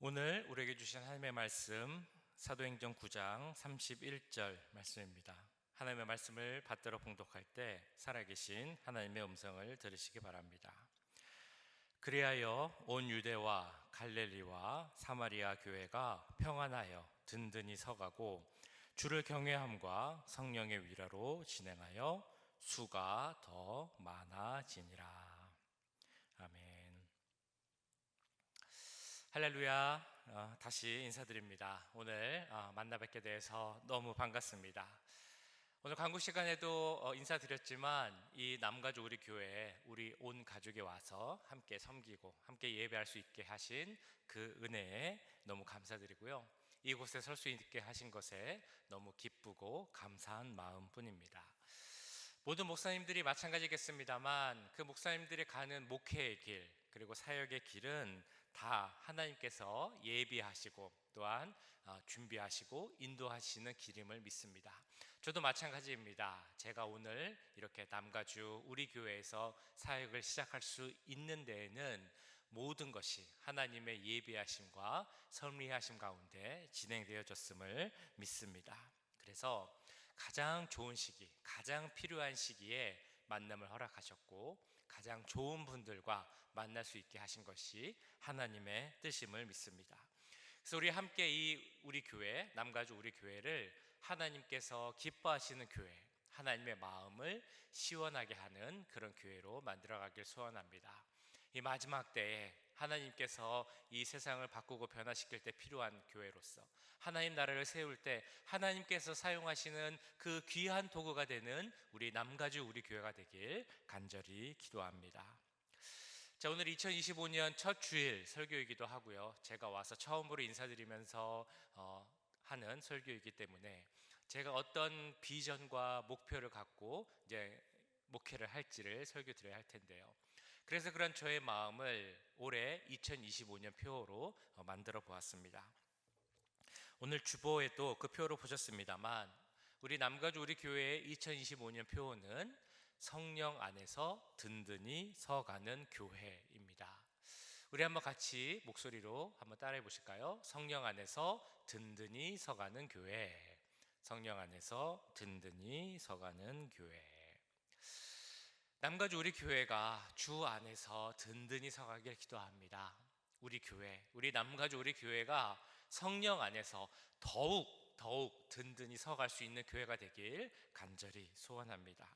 오늘 우리에게 주신 하나님의 말씀 사도행전 9장 31절 말씀입니다. 하나님의 말씀을 받들어 봉독할 때 살아계신 하나님의 음성을 들으시기 바랍니다. 그리하여 온 유대와 갈릴리와 사마리아 교회가 평안하여 든든히 서가고 주를 경외함과 성령의 위로로 진행하여 수가 더 많아지니라. 아멘. 할렐루야. 다시 인사드립니다. 오늘 만나 뵙게 돼서 너무 반갑습니다. 오늘 광고 시간에도 인사드렸지만 이 남가주 우리 교회에 우리 온 가족이 와서 함께 섬기고 함께 예배할 수 있게 하신 그 은혜에 너무 감사드리고요. 이곳에 설 수 있게 하신 것에 너무 기쁘고 감사한 마음뿐입니다. 모든 목사님들이 마찬가지겠습니다만 그 목사님들이 가는 목회의 길 그리고 사역의 길은 다 하나님께서 예비하시고 또한 준비하시고 인도하시는 길임을 믿습니다. 저도 마찬가지입니다. 제가 오늘 이렇게 남가주 우리 교회에서 사역을 시작할 수 있는 데에는 모든 것이 하나님의 예비하심과 섭리하심 가운데 진행되어졌음을 믿습니다. 그래서 가장 좋은 시기, 가장 필요한 시기에 만남을 허락하셨고 가장 좋은 분들과 만날 수 있게 하신 것이 하나님의 뜻임을 믿습니다. 그래서 우리 함께 우리 교회, 남가주 우리 교회를 하나님께서 기뻐하시는 교회, 하나님의 마음을 시원하게 하는 그런 교회로 만들어가길 소원합니다. 이 마지막 때에 하나님께서 이 세상을 바꾸고 변화시킬 때 필요한 교회로서 하나님 나라를 세울 때 하나님께서 사용하시는 그 귀한 도구가 되는 우리 남가주 우리 교회가 되길 간절히 기도합니다. 자, 오늘 2025년 첫 주일 설교이기도 하고요. 제가 와서 처음으로 인사드리면서 하는 설교이기 때문에 제가 어떤 비전과 목표를 갖고 이제 목회를 할지를 설교 드려야 할 텐데요. 그래서 그런 저의 마음을 올해 2025년 표어로 만들어 보았습니다. 오늘 주보에도 그 표를 보셨습니다만 우리 남가주 우리 교회의 2025년 표어는 성령 안에서 든든히 서가는 교회입니다. 우리 한번 같이 목소리로 한번 따라해 보실까요? 성령 안에서 든든히 서가는 교회. 성령 안에서 든든히 서가는 교회. 남가주 우리 교회가 주 안에서 든든히 서가길 기도합니다. 우리 교회, 우리 남가주 우리 교회가 성령 안에서 더욱 든든히 서갈 수 있는 교회가 되길 간절히 소원합니다.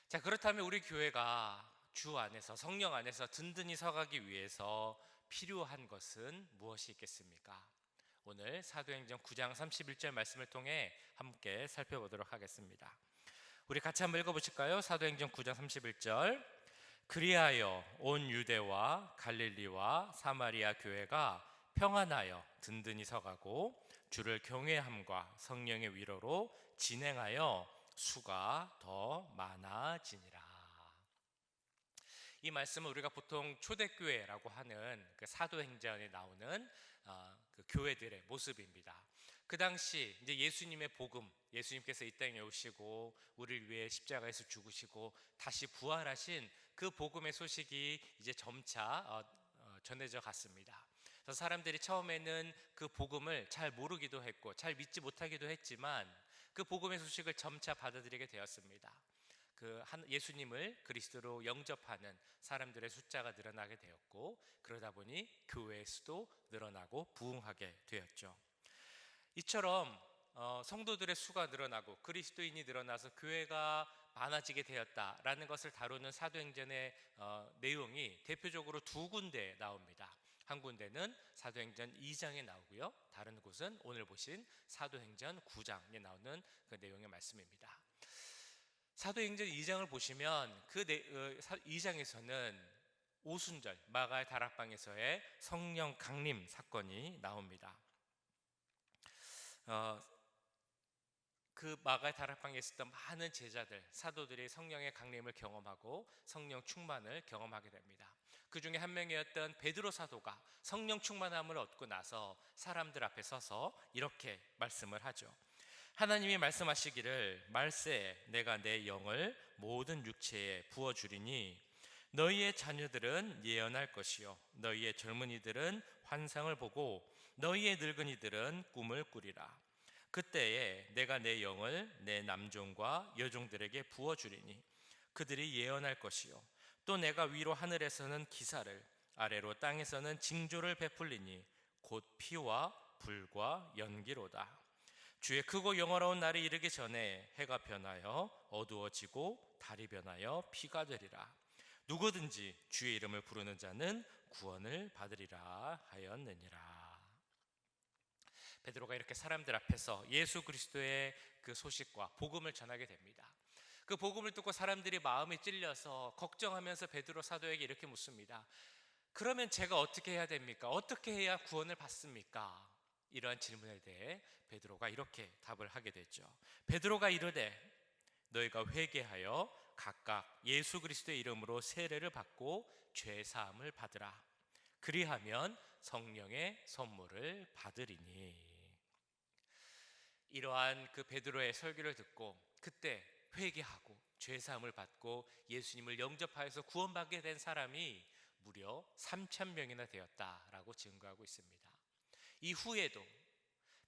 자, 그렇다면 우리 교회가 주 안에서 성령 안에서 든든히 서가기 위해서 필요한 것은 무엇이 있겠습니까? 오늘 사도행전 9장 31절 말씀을 통해 함께 살펴보도록 하겠습니다. 우리 같이 한번 읽어보실까요? 사도행전 9장 31절. 그리하여 온 유대와 갈릴리와 사마리아 교회가 평안하여 든든히 서가고 주를 경외함과 성령의 위로로 진행하여 수가 더 많아지니라. 이 말씀은 우리가 보통 초대교회라고 하는 그 사도행전에 나오는 그 교회들의 모습입니다. 그 당시 이제 예수님의 복음, 예수님께서 이 땅에 오시고 우리를 위해 십자가에서 죽으시고 다시 부활하신 그 복음의 소식이 이제 점차 전해져 갔습니다. 그래서 사람들이 처음에는 그 복음을 잘 모르기도 했고 잘 믿지 못하기도 했지만 그 복음의 소식을 점차 받아들이게 되었습니다. 예수님을 그리스도로 영접하는 사람들의 숫자가 늘어나게 되었고 그러다 보니 교회의 수도 늘어나고 부흥하게 되었죠. 이처럼 성도들의 수가 늘어나고 그리스도인이 늘어나서 교회가 많아지게 되었다라는 것을 다루는 사도행전의 내용이 대표적으로 두 군데 나옵니다. 한 군데는 사도행전 2장에 나오고요. 다른 곳은 오늘 보신 사도행전 9장에 나오는 그 내용의 말씀입니다. 사도행전 2장을 보시면 그 2장에서는 오순절 마가의 다락방에서의 성령 강림 사건이 나옵니다. 그 마가의 다락방에 있었던 많은 제자들, 사도들이 성령의 강림을 경험하고 성령 충만을 경험하게 됩니다. 그 중에 한 명이었던 베드로 사도가 성령 충만함을 얻고 나서 사람들 앞에 서서 이렇게 말씀을 하죠. 하나님이 말씀하시기를 말세 내가 내 영을 모든 육체에 부어주리니 너희의 자녀들은 예언할 것이요 너희의 젊은이들은 환상을 보고 너희의 늙은이들은 꿈을 꾸리라. 그때에 내가 내 영을 내 남종과 여종들에게 부어주리니 그들이 예언할 것이요 또 내가 위로 하늘에서는 기사를 아래로 땅에서는 징조를 베풀리니 곧 피와 불과 연기로다. 주의 크고 영화로운 날이 이르기 전에 해가 변하여 어두워지고 달이 변하여 피가 되리라. 누구든지 주의 이름을 부르는 자는 구원을 받으리라 하였느니라. 베드로가 이렇게 사람들 앞에서 예수 그리스도의 그 소식과 복음을 전하게 됩니다. 그 복음을 듣고 사람들이 마음이 찔려서 걱정하면서 베드로 사도에게 이렇게 묻습니다. 그러면 제가 어떻게 해야 됩니까? 어떻게 해야 구원을 받습니까? 이러한 질문에 대해 베드로가 이렇게 답을 하게 되죠. 베드로가 이르되 너희가 회개하여 각각 예수 그리스도의 이름으로 세례를 받고 죄 사함을 받으라. 그리하면 성령의 선물을 받으리니. 이러한 그 베드로의 설교를 듣고 그때 회개하고 죄 사함을 받고 예수님을 영접하여서 구원받게 된 사람이 무려 3,000명이나 되었다라고 증거하고 있습니다. 이후에도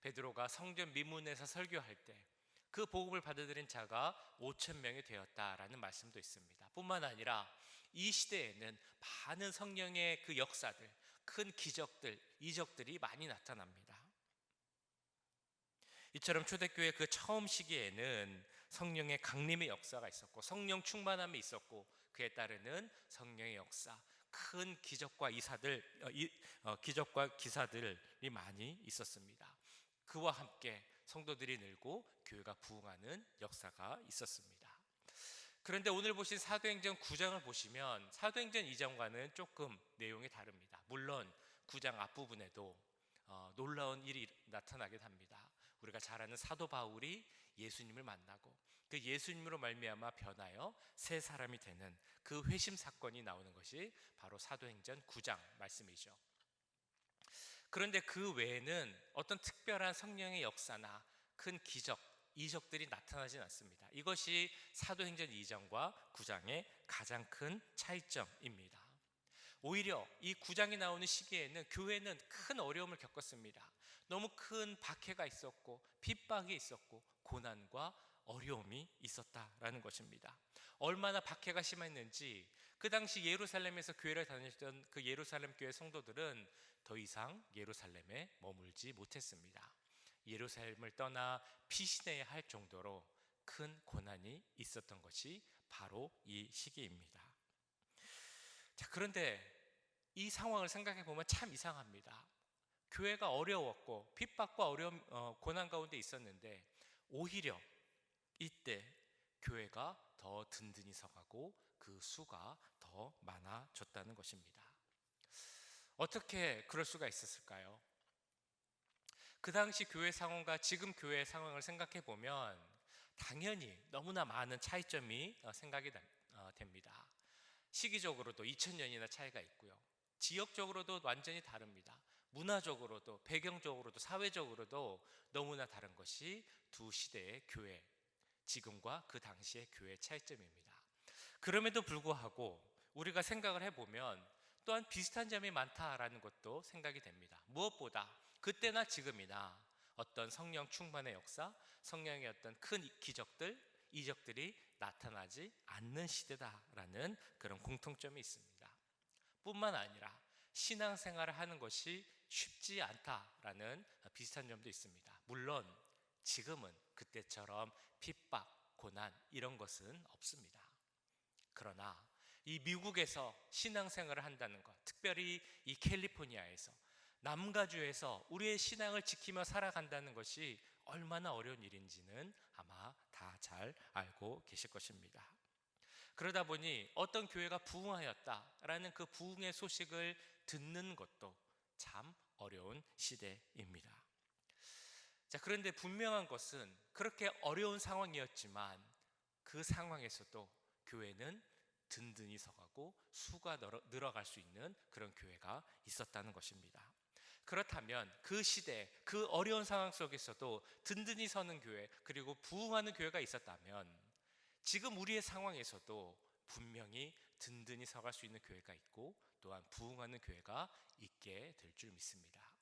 베드로가 성전 미문에서 설교할 때 그 복음을 받아들인 자가 5,000명이 되었다라는 말씀도 있습니다. 뿐만 아니라 이 시대에는 많은 성령의 그 역사들, 큰 기적들, 이적들이 많이 나타납니다. 이처럼 초대교회 그 처음 시기에는 성령의 강림의 역사가 있었고 성령 충만함이 있었고 그에 따르는 성령의 역사, 큰 기적과 기적과 기사들이 많이 있었습니다. 그와 함께 성도들이 늘고 교회가 부흥하는 역사가 있었습니다. 그런데 오늘 보신 사도행전 9장을 보시면 사도행전 2장과는 조금 내용이 다릅니다. 물론 9장 앞부분에도 놀라운 일이 나타나게 합니다. 우리가 잘 아는 사도 바울이 예수님을 만나고 그 예수님으로 말미암아 변하여 새 사람이 되는 그 회심 사건이 나오는 것이 바로 사도행전 9장 말씀이죠. 그런데 그 외에는 어떤 특별한 성령의 역사나 큰 기적, 이적들이 나타나진 않습니다. 이것이 사도행전 2장과 9장의 가장 큰 차이점입니다. 오히려 이 9장이 나오는 시기에는 교회는 큰 어려움을 겪었습니다. 너무 큰 박해가 있었고 핍박이 있었고 고난과 어려움이 있었다라는 것입니다. 얼마나 박해가 심했는지 그 당시 예루살렘에서 교회를 다녔던 그 예루살렘 교회 성도들은 더 이상 예루살렘에 머물지 못했습니다. 예루살렘을 떠나 피신해야 할 정도로 큰 고난이 있었던 것이 바로 이 시기입니다. 자, 그런데 이 상황을 생각해 보면 참 이상합니다. 교회가 어려웠고 핍박과 어려움, 고난 가운데 있었는데 오히려 이때 교회가 더 든든히 서가고 그 수가 더 많아졌다는 것입니다. 어떻게 그럴 수가 있었을까요? 그 당시 교회 상황과 지금 교회 상황을 생각해 보면 당연히 너무나 많은 차이점이 생각이 됩니다. 시기적으로도 2000년이나 차이가 있고요. 지역적으로도 완전히 다릅니다. 문화적으로도 배경적으로도 사회적으로도 너무나 다른 것이 두 시대의 교회, 지금과 그 당시의 교회의 차이점입니다. 그럼에도 불구하고 우리가 생각을 해보면 또한 비슷한 점이 많다라는 것도 생각이 됩니다. 무엇보다 그때나 지금이나 어떤 성령 충만의 역사, 성령의 어떤 큰 기적들, 이적들이 나타나지 않는 시대다라는 그런 공통점이 있습니다. 뿐만 아니라 신앙생활을 하는 것이 쉽지 않다라는 비슷한 점도 있습니다. 물론 지금은 그때처럼 핍박, 고난 이런 것은 없습니다. 그러나 이 미국에서 신앙생활을 한다는 것, 특별히 이 캘리포니아에서 남가주에서 우리의 신앙을 지키며 살아간다는 것이 얼마나 어려운 일인지는 아마 다 잘 알고 계실 것입니다. 그러다 보니 어떤 교회가 부흥하였다라는 그 부흥의 소식을 듣는 것도 참 어려운 시대입니다. 자, 그런데 분명한 것은 그렇게 어려운 상황이었지만 그 상황에서도 교회는 든든히 서가고 수가 늘어갈 수 있는 그런 교회가 있었다는 것입니다. 그렇다면 그 시대, 그 어려운 상황 속에서도 든든히 서는 교회, 그리고 부흥하는 교회가 있었다면 지금 우리의 상황에서도 분명히 든든히 서갈 수 있는 교회가 있고 또한 부흥하는 교회가 있게 될 줄 믿습니다.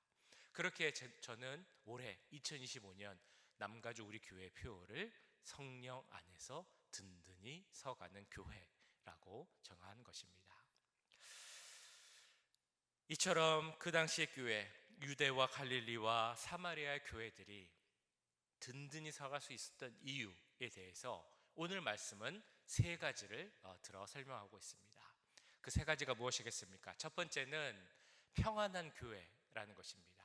그렇게 저는 올해 2025년 남가주 우리 교회 표어를 성령 안에서 든든히 서가는 교회라고 정한 것입니다. 이처럼 그 당시의 교회, 유대와 갈릴리와 사마리아의 교회들이 든든히 서갈 수 있었던 이유에 대해서 오늘 말씀은 세 가지를 들어 설명하고 있습니다. 그 세 가지가 무엇이겠습니까? 첫 번째는 평안한 교회라는 것입니다.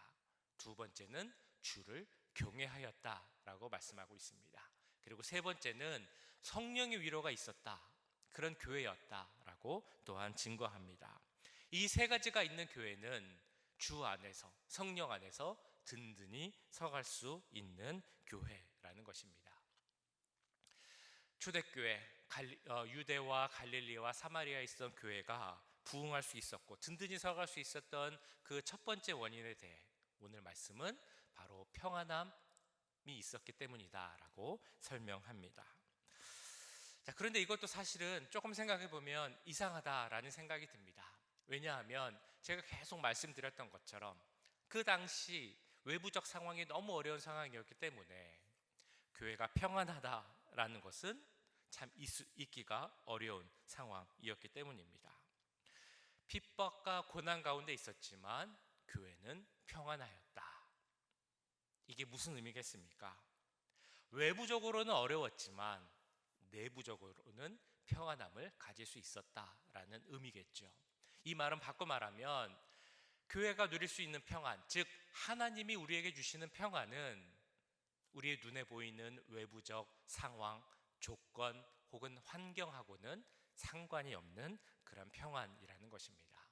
두 번째는 주를 경외하였다라고 말씀하고 있습니다. 그리고 세 번째는 성령의 위로가 있었다, 그런 교회였다라고 또한 증거합니다. 이 세 가지가 있는 교회는 주 안에서, 성령 안에서 든든히 서갈 수 있는 교회라는 것입니다. 초대교회, 유대와 갈릴리와 사마리아에 있었던 교회가 부흥할 수 있었고 든든히 서갈 수 있었던 그 첫 번째 원인에 대해 오늘 말씀은 바로 평안함이 있었기 때문이다라고 설명합니다. 자, 그런데 이것도 사실은 조금 생각해 보면 이상하다라는 생각이 듭니다. 왜냐하면 제가 계속 말씀드렸던 것처럼 그 당시 외부적 상황이 너무 어려운 상황이었기 때문에 교회가 평안하다라는 것은 참 있기가 어려운 상황이었기 때문입니다. 핍박과 고난 가운데 있었지만 교회는 평안하였다. 이게 무슨 의미겠습니까? 외부적으로는 어려웠지만 내부적으로는 평안함을 가질 수 있었다라는 의미겠죠. 이 말은 바꿔 말하면 교회가 누릴 수 있는 평안, 즉 하나님이 우리에게 주시는 평안은 우리의 눈에 보이는 외부적 상황, 조건 혹은 환경하고는 상관이 없는 그런 평안이라는 것입니다.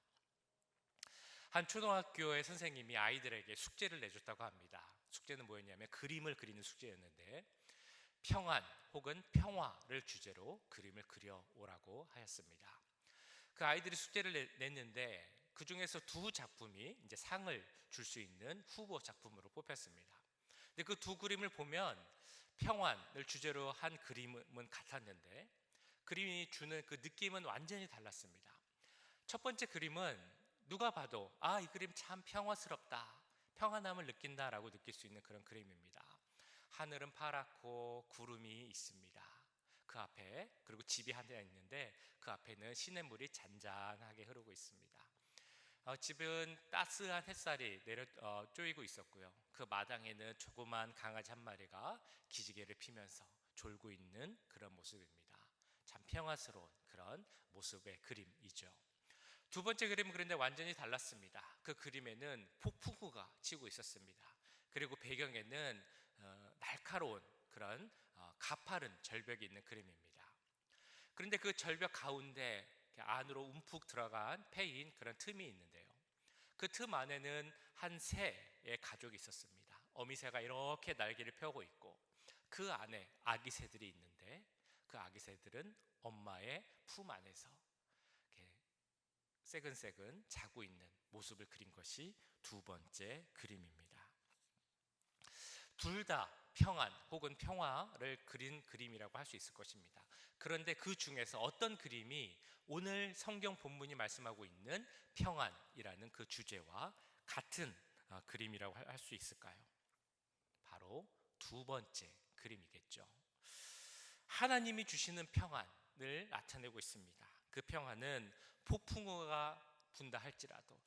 한 초등학교의 선생님이 아이들에게 숙제를 내줬다고 합니다. 숙제는 뭐였냐면 그림을 그리는 숙제였는데 평안 혹은 평화를 주제로 그림을 그려오라고 하였습니다. 그 아이들이 숙제를 냈는데 그 중에서 두 작품이 이제 상을 줄 수 있는 후보 작품으로 뽑혔습니다. 근데 그 두 그림을 보면 평안을 주제로 한 그림은 같았는데 그림이 주는 그 느낌은 완전히 달랐습니다. 첫 번째 그림은 누가 봐도 이 그림 참 평화스럽다, 평안함을 느낀다라고 느낄 수 있는 그런 그림입니다. 하늘은 파랗고 구름이 있습니다. 그 앞에, 그리고 집이 한 대 있는데 그 앞에는 시냇물이 잔잔하게 흐르고 있습니다. 집은 따스한 햇살이 쪼이고 있었고요. 그 마당에는 조그만 강아지 한 마리가 기지개를 피면서 졸고 있는 그런 모습입니다. 참 평화스러운 그런 모습의 그림이죠. 두 번째 그림은 그런데 완전히 달랐습니다. 그 그림에는 폭풍우가 치고 있었습니다. 그리고 배경에는 날카로운 그런 가파른 절벽이 있는 그림입니다. 그런데 그 절벽 가운데 안으로 움푹 들어간 패인 그런 틈이 있는데요. 그 틈 안에는 한 새의 가족이 있었습니다. 어미새가 이렇게 날개를 펴고 있고 그 안에 아기 새들이 있는데 그 아기 새들은 엄마의 품 안에서 이렇게 새근새근 자고 있는 모습을 그린 것이 두 번째 그림입니다. 둘 다 평안 혹은 평화를 그린 그림이라고 할 수 있을 것입니다. 그런데 그 중에서 어떤 그림이 오늘 성경 본문이 말씀하고 있는 평안이라는 그 주제와 같은 그림이라고 할 수 있을까요? 바로 두 번째 그림이겠죠. 하나님이 주시는 평안을 나타내고 있습니다. 그 평안은 폭풍우가 분다 할지라도,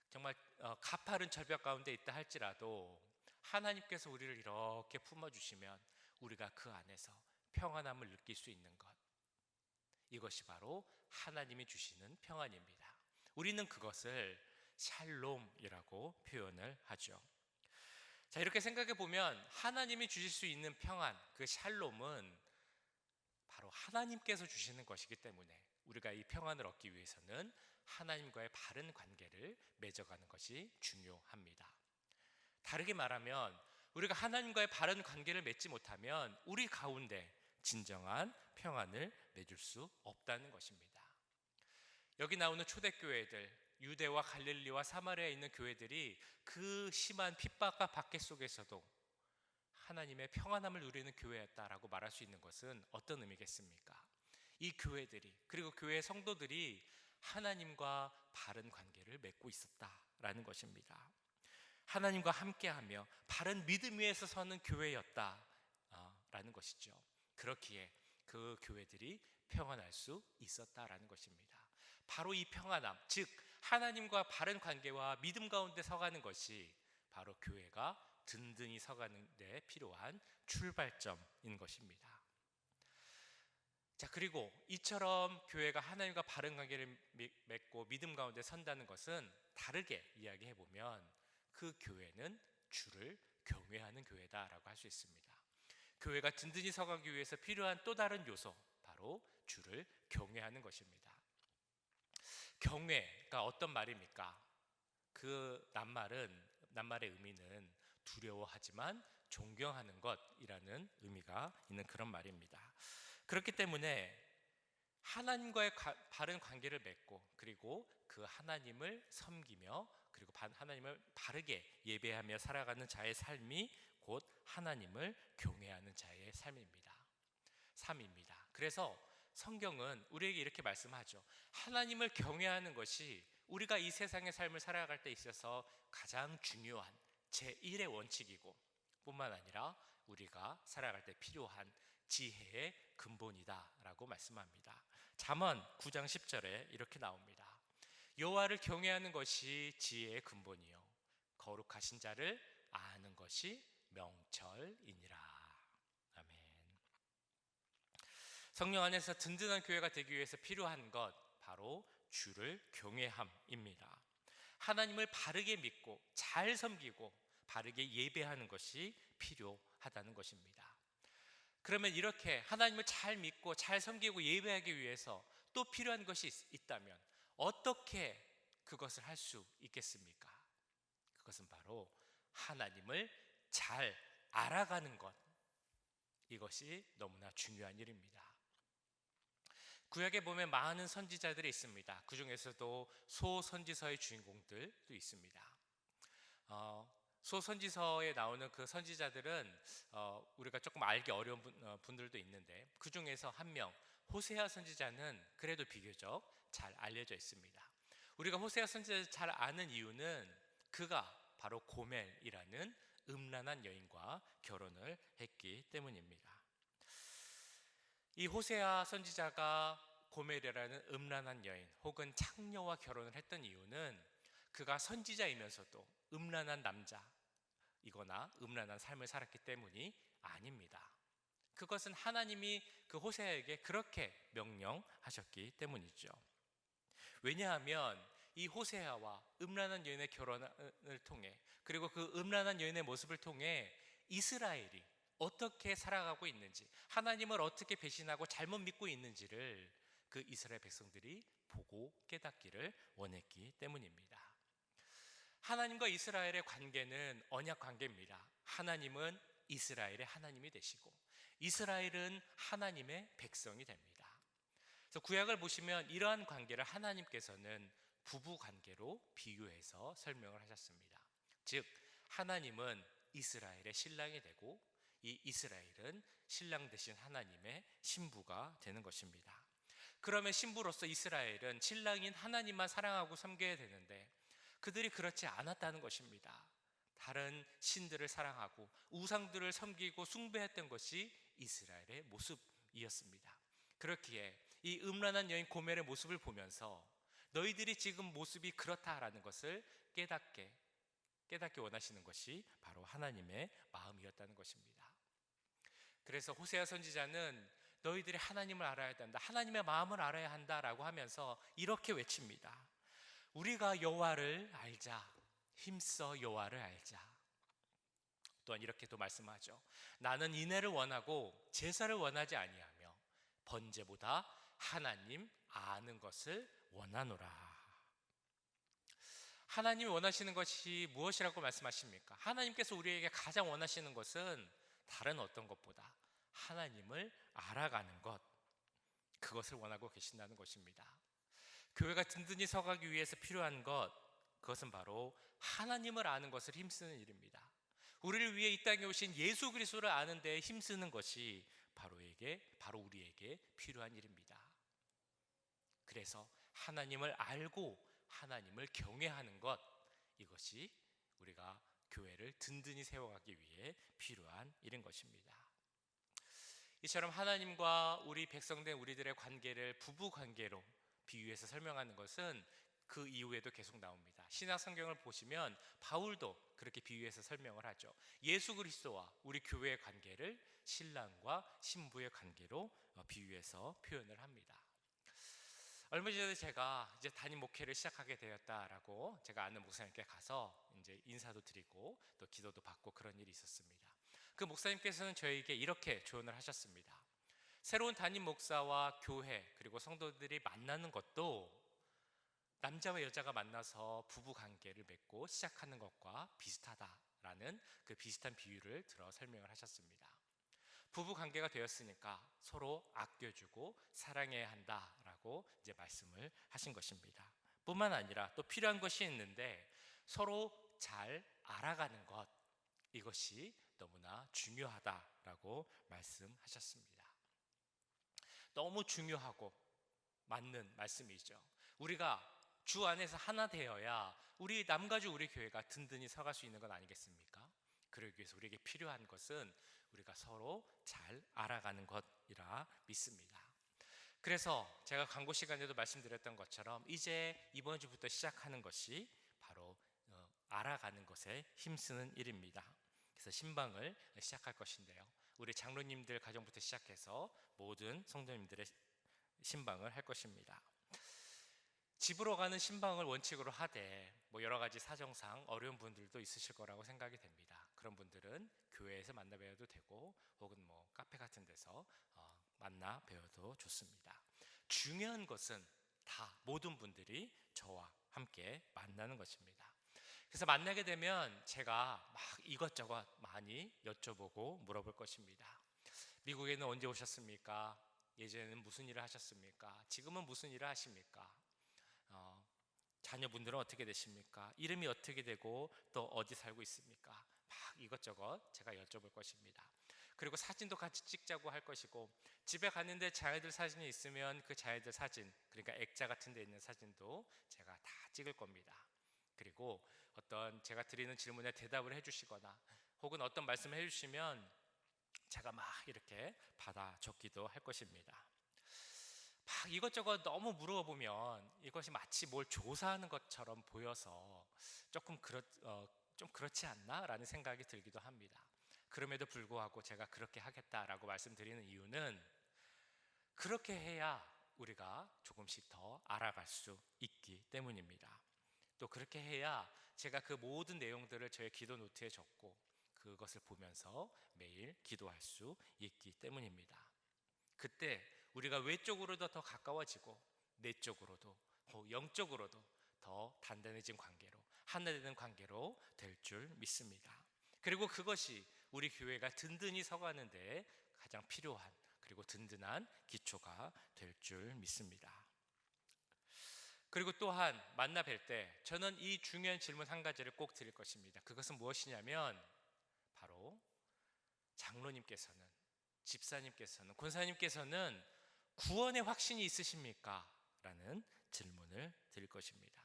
정말 가파른 절벽 가운데 있다 할지라도 하나님께서 우리를 이렇게 품어주시면 우리가 그 안에서 평안함을 느낄 수 있는 것, 이것이 바로 하나님이 주시는 평안입니다. 우리는 그것을 샬롬이라고 표현을 하죠. 자, 이렇게 생각해 보면 하나님이 주실 수 있는 평안, 그 샬롬은 바로 하나님께서 주시는 것이기 때문에 우리가 이 평안을 얻기 위해서는 하나님과의 바른 관계를 맺어가는 것이 중요합니다. 다르게 말하면 우리가 하나님과의 바른 관계를 맺지 못하면 우리 가운데 진정한 평안을 맺을 수 없다는 것입니다. 여기 나오는 초대교회들, 유대와 갈릴리와 사마리아에 있는 교회들이 그 심한 핍박과 박해 속에서도 하나님의 평안함을 누리는 교회였다라고 말할 수 있는 것은 어떤 의미겠습니까? 이 교회들이, 그리고 교회 성도들이 하나님과 바른 관계를 맺고 있었다라는 것입니다. 하나님과 함께하며 바른 믿음 위에서 서는 교회였다라는 것이죠. 그렇기에 그 교회들이 평안할 수 있었다라는 것입니다. 바로 이 평안함, 즉 하나님과 바른 관계와 믿음 가운데 서가는 것이 바로 교회가 든든히 서가는 데 필요한 출발점인 것입니다. 자, 그리고 이처럼 교회가 하나님과 바른 관계를 맺고 믿음 가운데 선다는 것은 다르게 이야기해 보면 그 교회는 주를 경외하는 교회다라고 할 수 있습니다. 교회가 든든히 서가기 위해서 필요한 또 다른 요소, 바로 주를 경외하는 것입니다. 경외가 어떤 말입니까? 그 낱말의 의미는 두려워하지만 존경하는 것이라는 의미가 있는 그런 말입니다. 그렇기 때문에 하나님과의 바른 관계를 맺고, 그리고 그 하나님을 섬기며, 그리고 하나님을 바르게 예배하며 살아가는 자의 삶이 곧 하나님을 경외하는 자의 삶입니다. 그래서 성경은 우리에게 이렇게 말씀하죠. 하나님을 경외하는 것이 우리가 이 세상의 삶을 살아갈 때 있어서 가장 중요한 제1의 원칙이고, 뿐만 아니라 우리가 살아갈 때 필요한 지혜의 근본이다라고 말씀합니다. 잠언 9장 10절에 이렇게 나옵니다. 여호와를 경외하는 것이 지혜의 근본이요 거룩하신 자를 아는 것이 명철이니라. 아멘. 성령 안에서 든든한 교회가 되기 위해서 필요한 것, 바로 주를 경외함입니다. 하나님을 바르게 믿고 잘 섬기고 바르게 예배하는 것이 필요하다는 것입니다. 그러면 이렇게 하나님을 잘 믿고 잘 섬기고 예배하기 위해서 또 필요한 것이 있다면 어떻게 그것을 할 수 있겠습니까? 그것은 바로 하나님을 잘 알아가는 것, 이것이 너무나 중요한 일입니다. 구약에 보면 많은 선지자들이 있습니다. 그 중에서도 소선지서의 주인공들도 있습니다. 소선지서에 나오는 그 선지자들은 우리가 조금 알기 어려운 분들도 있는데, 그 중에서 한 명, 호세아 선지자는 그래도 비교적 잘 알려져 있습니다. 우리가 호세아 선지자를 잘 아는 이유는 그가 바로 고멜이라는 음란한 여인과 결혼을 했기 때문입니다. 이 호세아 선지자가 고멜이라는 음란한 여인 혹은 창녀와 결혼을 했던 이유는 그가 선지자이면서도 음란한 남자이거나 음란한 삶을 살았기 때문이 아닙니다. 그것은 하나님이 그 호세아에게 그렇게 명령하셨기 때문이죠. 왜냐하면 이 호세아와 음란한 여인의 결혼을 통해, 그리고 그 음란한 여인의 모습을 통해 이스라엘이 어떻게 살아가고 있는지, 하나님을 어떻게 배신하고 잘못 믿고 있는지를 그 이스라엘 백성들이 보고 깨닫기를 원했기 때문입니다. 하나님과 이스라엘의 관계는 언약 관계입니다. 하나님은 이스라엘의 하나님이 되시고 이스라엘은 하나님의 백성이 됩니다. 그래서 구약을 보시면 이러한 관계를 하나님께서는 부부 관계로 비유해서 설명을 하셨습니다. 즉 하나님은 이스라엘의 신랑이 되고 이 이스라엘은 신랑 되신 하나님의 신부가 되는 것입니다. 그러면 신부로서 이스라엘은 신랑인 하나님만 사랑하고 섬겨야 되는데 그들이 그렇지 않았다는 것입니다. 다른 신들을 사랑하고 우상들을 섬기고 숭배했던 것이 이스라엘의 모습이었습니다. 그렇기에 이 음란한 여인 고멜의 모습을 보면서 너희들이 지금 모습이 그렇다라는 것을 깨닫게 원하시는 것이 바로 하나님의 마음이었다는 것입니다. 그래서 호세아 선지자는 너희들이 하나님을 알아야 한다, 하나님의 마음을 알아야 한다라고 하면서 이렇게 외칩니다. 우리가 여호와를 알자, 힘써 여호와를 알자. 또한 이렇게도 말씀하죠. 나는 인애를 원하고 제사를 원하지 아니하며 번제보다 하나님 아는 것을 원하노라. 하나님이 원하시는 것이 무엇이라고 말씀하십니까? 하나님께서 우리에게 가장 원하시는 것은 다른 어떤 것보다 하나님을 알아가는 것, 그것을 원하고 계신다는 것입니다. 교회가 든든히 서가기 위해서 필요한 것, 그것은 바로 하나님을 아는 것을 힘쓰는 일입니다. 우리를 위해 이 땅에 오신 예수 그리스도를 아는 데 힘쓰는 것이 바로 우리에게 필요한 일입니다. 그래서 하나님을 알고 하나님을 경외하는 것, 이것이 우리가 교회를 든든히 세워가기 위해 필요한 일인 것입니다. 이처럼 하나님과 우리 백성된 우리들의 관계를 부부 관계로 비유해서 설명하는 것은 그 이후에도 계속 나옵니다. 신약 성경을 보시면 바울도 그렇게 비유해서 설명을 하죠. 예수 그리스도와 우리 교회의 관계를 신랑과 신부의 관계로 비유해서 표현을 합니다. 얼마 전에 제가 이제 담임 목회를 시작하게 되었다라고 제가 아는 목사님께 가서 이제 인사도 드리고 또 기도도 받고 그런 일이 있었습니다. 그 목사님께서는 저에게 이렇게 조언을 하셨습니다. 새로운 담임 목사와 교회 그리고 성도들이 만나는 것도 남자와 여자가 만나서 부부 관계를 맺고 시작하는 것과 비슷하다라는 그 비슷한 비유를 들어 설명을 하셨습니다. 부부 관계가 되었으니까 서로 아껴주고 사랑해야 한다라고 이제 말씀을 하신 것입니다. 뿐만 아니라 또 필요한 것이 있는데 서로 잘 알아가는 것, 이것이 너무나 중요하다라고 말씀하셨습니다. 너무 중요하고 맞는 말씀이죠. 우리가 주 안에서 하나 되어야 우리 남가주 우리 교회가 든든히 서갈 수 있는 건 아니겠습니까? 그러기 위해서 우리에게 필요한 것은 우리가 서로 잘 알아가는 것이라 믿습니다. 그래서 제가 광고 시간에도 말씀드렸던 것처럼 이제 이번 주부터 시작하는 것이 바로 알아가는 것에 힘쓰는 일입니다. 그래서 신방을 시작할 것인데요, 우리 장로님들 가정부터 시작해서 모든 성도님들의 신방을 할 것입니다. 집으로 가는 신방을 원칙으로 하되 여러 가지 사정상 어려운 분들도 있으실 거라고 생각이 됩니다. 그런 분들은 교회에서 만나 뵈어도 되고 혹은 카페 같은 데서 만나 뵈어도 좋습니다. 중요한 것은 다 모든 분들이 저와 함께 만나는 것입니다. 그래서 만나게 되면 제가 막 이것저것 많이 여쭤보고 물어볼 것입니다. 미국에는 언제 오셨습니까? 예전에는 무슨 일을 하셨습니까? 지금은 무슨 일을 하십니까? 자녀분들은 어떻게 되십니까? 이름이 어떻게 되고 또 어디 살고 있습니까? 막 이것저것 제가 여쭤볼 것입니다. 그리고 사진도 같이 찍자고 할 것이고, 집에 갔는데 자녀들 사진이 있으면 그 자녀들 사진, 그러니까 액자 같은 데 있는 사진도 제가 다 찍을 겁니다. 그리고 어떤 제가 드리는 질문에 대답을 해주시거나 혹은 어떤 말씀을 해주시면 제가 막 이렇게 받아 적기도 할 것입니다. 막 이것저것 너무 물어보면 이것이 마치 뭘 조사하는 것처럼 보여서 좀 그렇지 않나? 라는 생각이 들기도 합니다. 그럼에도 불구하고 제가 그렇게 하겠다라고 말씀드리는 이유는 그렇게 해야 우리가 조금씩 더 알아갈 수 있기 때문입니다. 또 그렇게 해야 제가 그 모든 내용들을 저의 기도 노트에 적고 그것을 보면서 매일 기도할 수 있기 때문입니다. 그때 우리가 외적으로도 더 가까워지고 내적으로도 영적으로도 더 단단해진 관계로, 하나 되는 관계로 될 줄 믿습니다. 그리고 그것이 우리 교회가 든든히 서가는 데 가장 필요한 그리고 든든한 기초가 될 줄 믿습니다. 그리고 또한 만나 뵐 때 저는 이 중요한 질문 한 가지를 꼭 드릴 것입니다. 그것은 무엇이냐면 바로 장로님께서는, 집사님께서는, 권사님께서는 구원의 확신이 있으십니까? 라는 질문을 드릴 것입니다.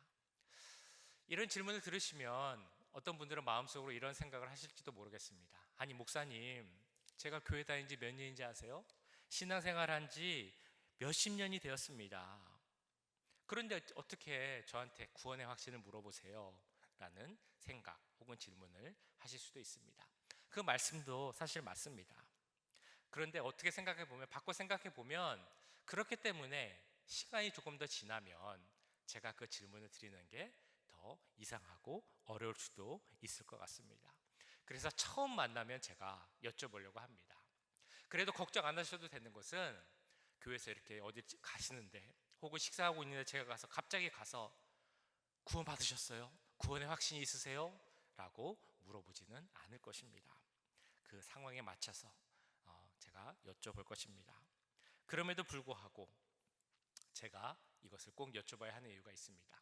이런 질문을 들으시면 어떤 분들은 마음속으로 이런 생각을 하실지도 모르겠습니다. 아니 목사님, 제가 교회 다닌 지 몇 년인지 아세요? 신앙생활 한 지 몇십 년이 되었습니다. 그런데 어떻게 저한테 구원의 확신을 물어보세요? 라는 생각 혹은 질문을 하실 수도 있습니다. 그 말씀도 사실 맞습니다. 그런데 어떻게 생각해 보면, 바꿔 생각해 보면 그렇기 때문에 시간이 조금 더 지나면 제가 그 질문을 드리는 게 더 이상하고 어려울 수도 있을 것 같습니다. 그래서 처음 만나면 제가 여쭤보려고 합니다. 그래도 걱정 안 하셔도 되는 것은 교회에서 이렇게 어디 가시는데 혹은 식사하고 있는데 제가 갑자기 가서 구원 받으셨어요? 구원의 확신이 있으세요? 라고 물어보지는 않을 것입니다. 그 상황에 맞춰서 제가 여쭤볼 것입니다. 그럼에도 불구하고 제가 이것을 꼭 여쭤봐야 하는 이유가 있습니다.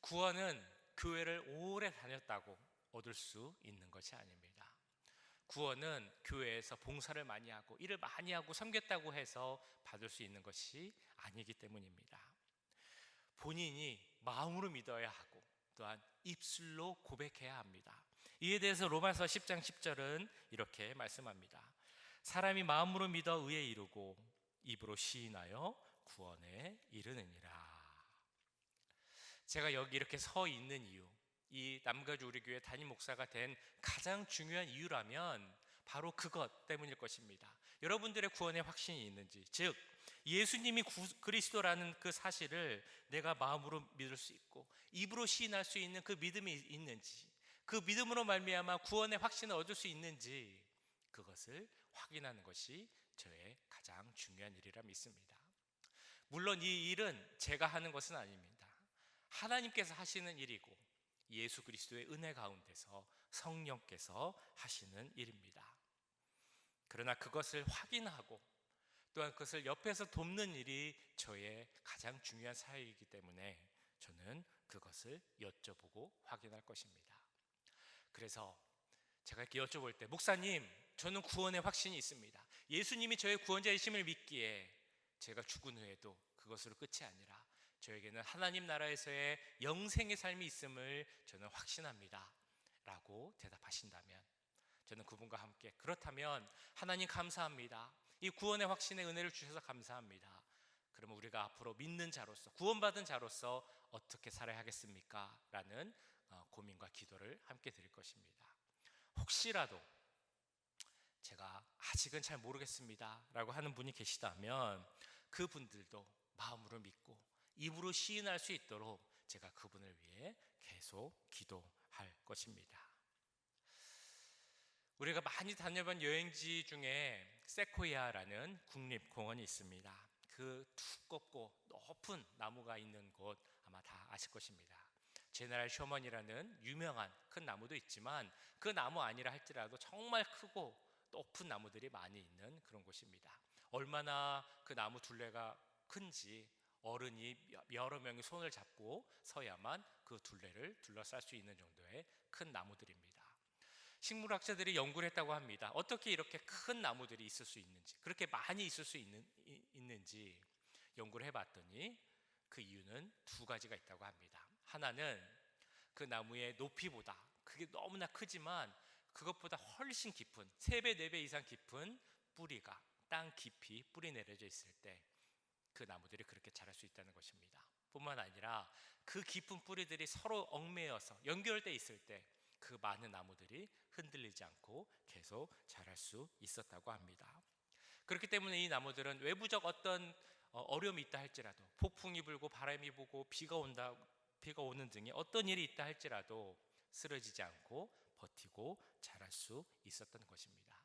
구원은 교회를 오래 다녔다고 얻을 수 있는 것이 아닙니다. 구원은 교회에서 봉사를 많이 하고 일을 많이 하고 섬겼다고 해서 받을 수 있는 것이 아니기 때문입니다. 본인이 마음으로 믿어야 하고 또한 입술로 고백해야 합니다. 이에 대해서 로마서 10장 10절은 이렇게 말씀합니다. 사람이 마음으로 믿어 의에 이르고 입으로 시인하여 구원에 이르느니라. 제가 여기 이렇게 서 있는 이유, 이 남가주 우리 교회 담임 목사가 된 가장 중요한 이유라면 바로 그것 때문일 것입니다. 여러분들의 구원의 확신이 있는지, 즉 예수님이 그리스도라는 그 사실을 내가 마음으로 믿을 수 있고 입으로 시인할 수 있는 그 믿음이 있는지, 그 믿음으로 말미암아 구원의 확신을 얻을 수 있는지, 그것을 확인하는 것이 저의 가장 중요한 일이라 믿습니다. 물론 이 일은 제가 하는 것은 아닙니다. 하나님께서 하시는 일이고 예수 그리스도의 은혜 가운데서 성령께서 하시는 일입니다. 그러나 그것을 확인하고 또한 그것을 옆에서 돕는 일이 저의 가장 중요한 사역이기 때문에 저는 그것을 여쭤보고 확인할 것입니다. 그래서 제가 이렇게 여쭤볼 때, 목사님, 저는 구원의 확신이 있습니다. 예수님이 저의 구원자이심을 믿기에 제가 죽은 후에도 그것으로 끝이 아니라 저에게는 하나님 나라에서의 영생의 삶이 있음을 저는 확신합니다 라고 대답하신다면, 저는 그분과 함께, 그렇다면 하나님 감사합니다. 이 구원의 확신의 은혜를 주셔서 감사합니다. 그러면 우리가 앞으로 믿는 자로서, 구원받은 자로서 어떻게 살아야 하겠습니까? 라는 고민과 기도를 함께 드릴 것입니다. 혹시라도 제가 아직은 잘 모르겠습니다 라고 하는 분이 계시다면 그분들도 마음으로 믿고 입으로 시인할 수 있도록 제가 그분을 위해 계속 기도할 것입니다. 우리가 많이 다녀본 여행지 중에 세코이아라는 국립공원이 있습니다. 그 두껍고 높은 나무가 있는 곳 아마 다 아실 것입니다. 제너럴 쇼먼이라는 유명한 큰 나무도 있지만 그 나무 아니라 할지라도 정말 크고 높은 나무들이 많이 있는 그런 곳입니다. 얼마나 그 나무 둘레가 큰지 어른이 여러 명이 손을 잡고 서야만 그 둘레를 둘러쌀 수 있는 정도의 큰 나무들입니다. 식물학자들이 연구를 했다고 합니다. 어떻게 이렇게 큰 나무들이 있을 수 있는지, 그렇게 많이 있을 수 있는지 연구를 해봤더니 그 이유는 두 가지가 있다고 합니다. 하나는 그 나무의 높이보다, 그게 너무나 크지만 그것보다 훨씬 깊은 3배, 4배 이상 깊은 뿌리가 땅 깊이 뿌리 내려져 있을 때 그 나무들이 그렇게 자랄 수 있다는 것입니다. 뿐만 아니라 그 깊은 뿌리들이 서로 얽매여서 연결되어 있을 때 그 많은 나무들이 흔들리지 않고 계속 자랄 수 있었다고 합니다. 그렇기 때문에 이 나무들은 외부적 어떤 어려움이 있다 할지라도, 폭풍이 불고 바람이 불고 비가 오는 등의 어떤 일이 있다 할지라도 쓰러지지 않고 버티고 자랄 수 있었던 것입니다.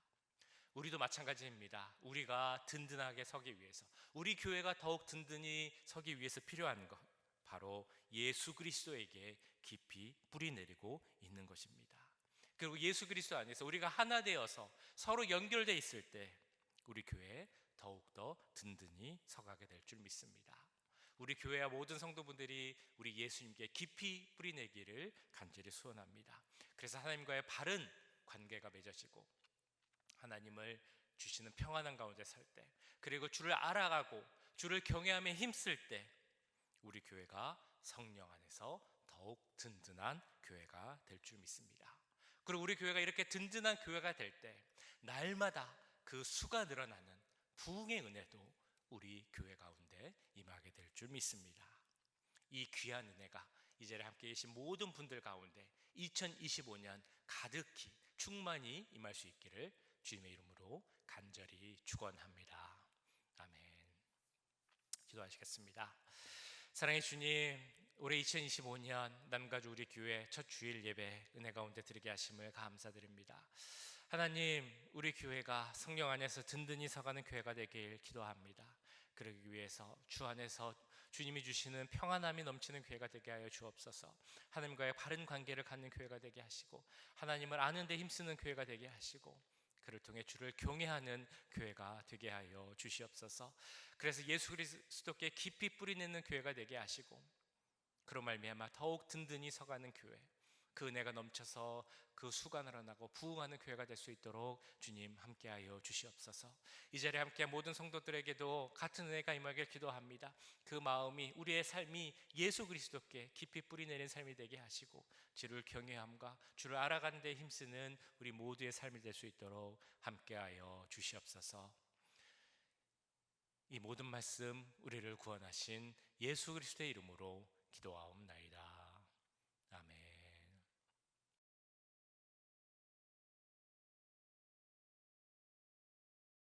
우리도 마찬가지입니다. 우리가 든든하게 서기 위해서, 우리 교회가 더욱 든든히 서기 위해서 필요한 것, 바로 예수 그리스도에게 깊이 뿌리 내리고 있는 것입니다. 그리고 예수 그리스도 안에서 우리가 하나 되어서 서로 연결되어 있을 때 우리 교회에 더욱더 든든히 서가게 될 줄 믿습니다. 우리 교회와 모든 성도분들이 우리 예수님께 깊이 뿌리 내기를 간절히 소원합니다. 그래서 하나님과의 바른 관계가 맺어지고 하나님을 주시는 평안한 가운데 살 때, 그리고 주를 알아가고 주를 경외하며 힘쓸 때 우리 교회가 성령 안에서 더욱 든든한 교회가 될 줄 믿습니다. 그리고 우리 교회가 이렇게 든든한 교회가 될 때 날마다 그 수가 늘어나는 부흥의 은혜도 우리 교회 가운데 임하게 될 줄 믿습니다. 이 귀한 은혜가 이 자리에 함께 계신 모든 분들 가운데 2025년 가득히 충만히 임할 수 있기를 주님의 이름으로 간절히 축원합니다. 아멘. 기도하시겠습니다. 사랑의 주님, 올해 2025년 남가주 우리 교회 첫 주일 예배 은혜 가운데 드리게 하심을 감사드립니다. 하나님, 우리 교회가 성령 안에서 든든히 서가는 교회가 되길 기도합니다. 그러기 위해서 주 안에서 주님이 주시는 평안함이 넘치는 교회가 되게 하여 주옵소서. 하나님과의 바른 관계를 갖는 교회가 되게 하시고 하나님을 아는 데 힘쓰는 교회가 되게 하시고 그를 통해 주를 경외하는 교회가 되게 하여 주시옵소서. 그래서 예수 그리스도께 깊이 뿌리내는 교회가 되게 하시고 그로 말미암아 더욱 든든히 서가는 교회, 그 은혜가 넘쳐서 그 수관을 하고 부흥하는 교회가 될 수 있도록 주님 함께하여 주시옵소서. 이 자리에 함께한 모든 성도들에게도 같은 은혜가 임하길 기도합니다. 그 마음이, 우리의 삶이 예수 그리스도께 깊이 뿌리내린 삶이 되게 하시고 주를 경외함과 주를 알아가는 데 힘쓰는 우리 모두의 삶이 될 수 있도록 함께하여 주시옵소서. 이 모든 말씀 우리를 구원하신 예수 그리스도의 이름으로 기도하옵나이다.